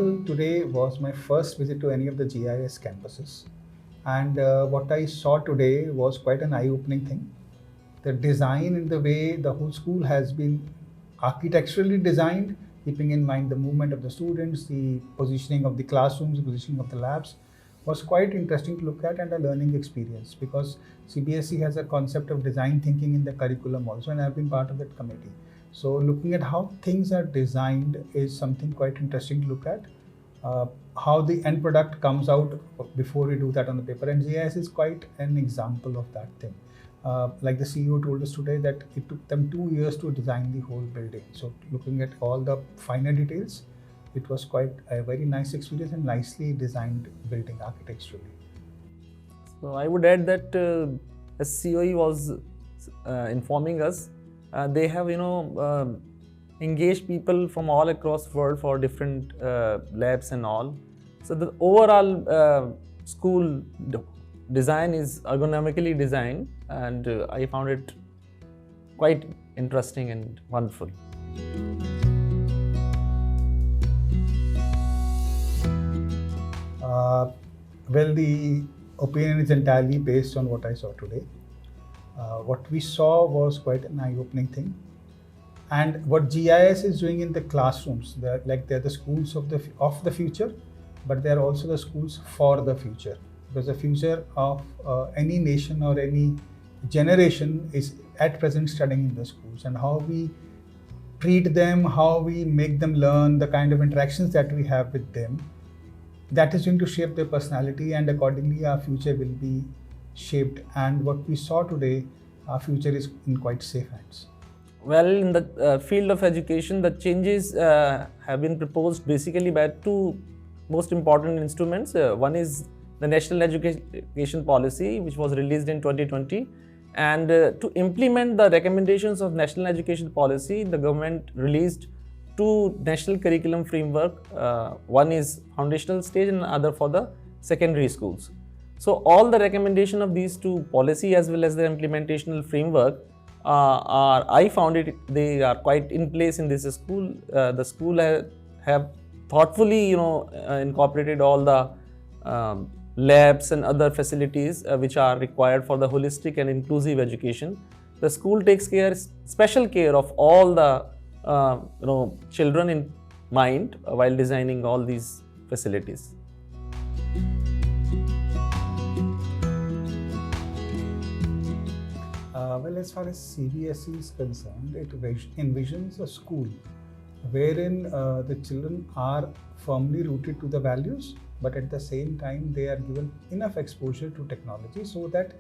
Well, today was my first visit to any of the GIS campuses, and what I saw today was quite an eye-opening thing. The design and the way the whole school has been architecturally designed, keeping in mind the movement of the students, the positioning of the classrooms, the positioning of the labs, was quite interesting to look at and a learning experience because CBSE has a concept of design thinking in the curriculum also, and I've been part of that committee. So looking at how things are designed is something quite interesting to look at. How the end product comes out before we do that on the paper, and GIS is quite an example of that thing. Like the CEO told us today that it took them 2 years to design the whole building. So looking at all the finer details, it was quite a very nice experience and nicely designed building architecturally. So I would add that as COE was informing us, they have engaged people from all across the world for different labs and all. So the overall school design is ergonomically designed, and I found it quite interesting and wonderful. Well, the opinion is entirely based on what I saw today. What we saw was quite an eye-opening thing. And what GIS is doing in the classrooms, they're the schools of the future, but they're also the schools for the future. Because the future of any nation or any generation is at present studying in the schools, and how we treat them, how we make them learn, the kind of interactions that we have with them, that is going to shape their personality, and accordingly our future will be shaped. And what we saw today, our future is in quite safe hands. Well, in the field of education, the changes have been proposed basically by two most important instruments. One is the National Education Policy, which was released in 2020. And to implement the recommendations of National Education Policy, the government released two national curriculum framework. One is foundational stage and other for the secondary schools. So all the recommendation of these two policy as well as the implementational framework I found they are quite in place in this school. The school have thoughtfully incorporated all the labs and other facilities which are required for the holistic and inclusive education. The school takes special care of all the children in mind while designing all these facilities. Well, as far as CBSE is concerned, it envisions a school wherein the children are firmly rooted to the values, but at the same time they are given enough exposure to technology so that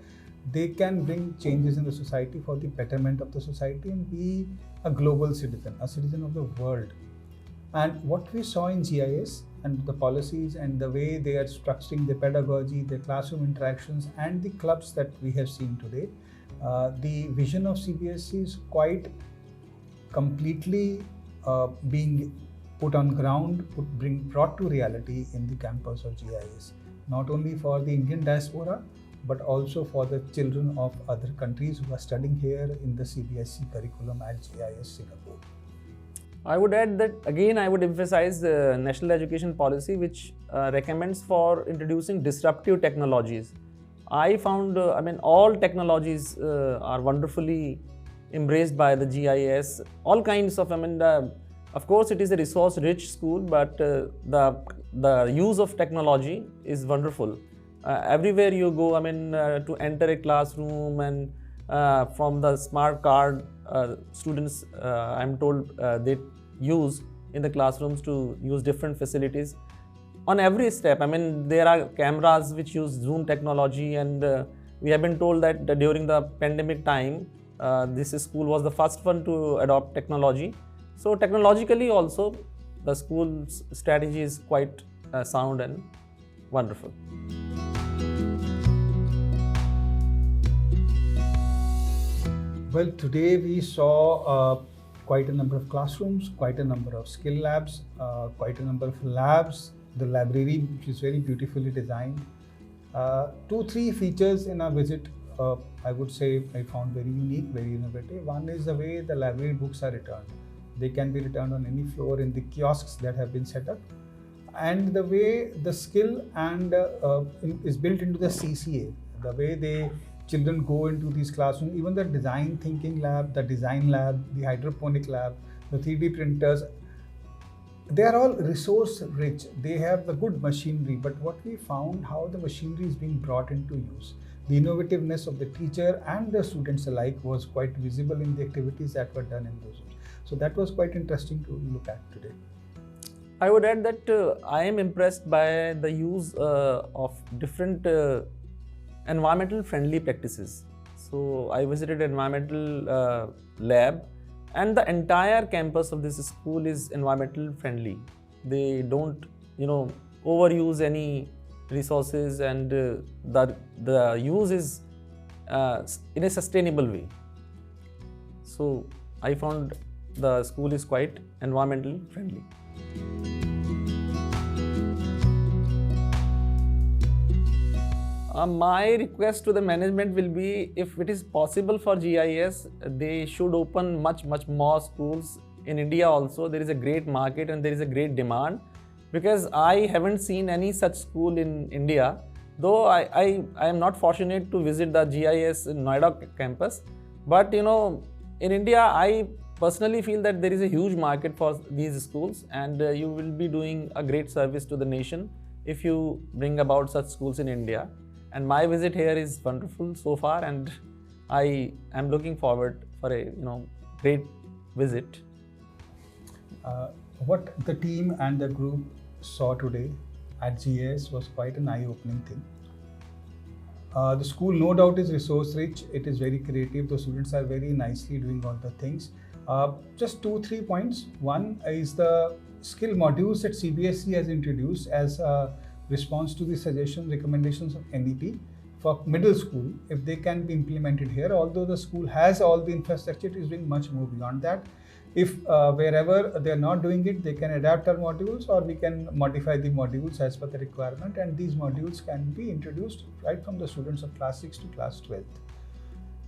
they can bring changes in the society for the betterment of the society and be a global citizen, a citizen of the world. And what we saw in GIS and the policies and the way they are structuring the pedagogy, the classroom interactions and the clubs that we have seen today, the vision of CBSE is quite completely being put on ground, brought to reality in the campus of GIS, not only for the Indian diaspora, but also for the children of other countries who are studying here in the CBSE curriculum at GIS Singapore. I would add that again I would emphasize the National Education Policy, which recommends for introducing disruptive technologies. I found, all technologies are wonderfully embraced by the GIS. All kinds of, of course, it is a resource-rich school, but the use of technology is wonderful. Everywhere you go, to enter a classroom and from the smart card, students, I'm told, they use in the classrooms to use different facilities. On every step, there are cameras which use Zoom technology, and we have been told that during the pandemic time, this school was the first one to adopt technology. So technologically also, the school's strategy is quite sound and wonderful. Well, today we saw quite a number of classrooms, quite a number of skill labs, quite a number of labs, the library, which is very beautifully designed. 2-3 features in our visit, I would say I found very unique, very innovative. One is the way the library books are returned. They can be returned on any floor in the kiosks that have been set up. and the way the skill and is built into the CCA, the way children go into these classrooms, even the design thinking lab, the design lab, the hydroponic lab, the 3D printers, they are all resource rich. They have the good machinery, but what we found, how the machinery is being brought into use, the innovativeness of the teacher and the students alike was quite visible in the activities that were done in those rooms. So that was quite interesting to look at today. I would add that I am impressed by the use of different environmental friendly practices. So I visited environmental lab, and the entire campus of this school is environmental friendly. They don't, overuse any resources, and the use is in a sustainable way. So I found the school is quite environmental friendly. My request to the management will be, if it is possible for GIS, they should open much more schools in India also. There is a great market and there is a great demand, because I haven't seen any such school in India. Though I am not fortunate to visit the GIS in Noida campus, but in India I personally feel that there is a huge market for these schools, and you will be doing a great service to the nation if you bring about such schools in India. And my visit here is wonderful so far, and I am looking forward for a great visit. What the team and the group saw today at GIS was quite an eye-opening thing. The school, no doubt, is resource rich. It is very creative. The students are very nicely doing all the things. Just 2-3 points. One is the skill modules that CBSE has introduced as a response to the suggestions, recommendations of NEP for middle school. If they can be implemented here, although the school has all the infrastructure, it is doing much more beyond that. If wherever they are not doing it, they can adapt our modules, or we can modify the modules as per the requirement, and these modules can be introduced right from the students of class 6 to class 12th.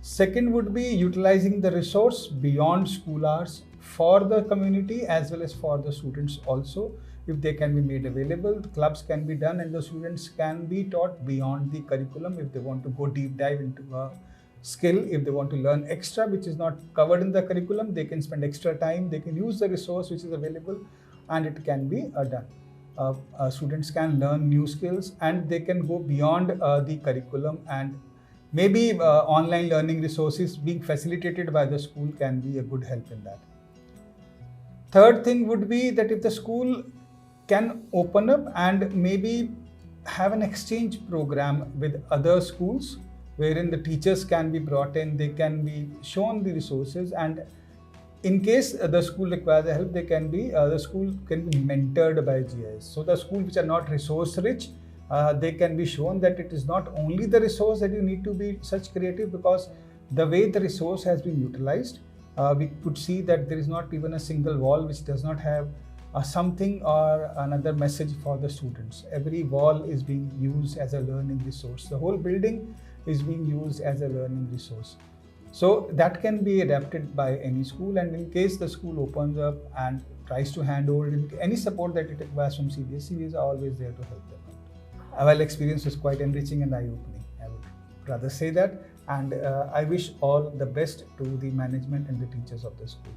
Second would be utilizing the resource beyond school hours for the community as well as for the students also. If they can be made available, clubs can be done, and the students can be taught beyond the curriculum. If they want to go deep dive into a skill, if they want to learn extra which is not covered in the curriculum, they can spend extra time, they can use the resource which is available, and it can be done. Students can learn new skills, and they can go beyond the curriculum, and maybe online learning resources being facilitated by the school can be a good help in that. Third thing would be that if the school can open up and maybe have an exchange program with other schools, wherein the teachers can be brought in, they can be shown the resources, and in case the school requires help, the school can be mentored by GIS. So the schools which are not resource rich, they can be shown that it is not only the resource that you need to be such creative, because the way the resource has been utilized, we could see that there is not even a single wall which does not have something or another message for the students. Every wall is being used as a learning resource. The whole building is being used as a learning resource. So that can be adapted by any school, and in case the school opens up and tries to hand over any support that it requires from CBSE, we are always there to help them. Our experience was quite enriching and eye-opening, I would rather say that, and I wish all the best to the management and the teachers of the school.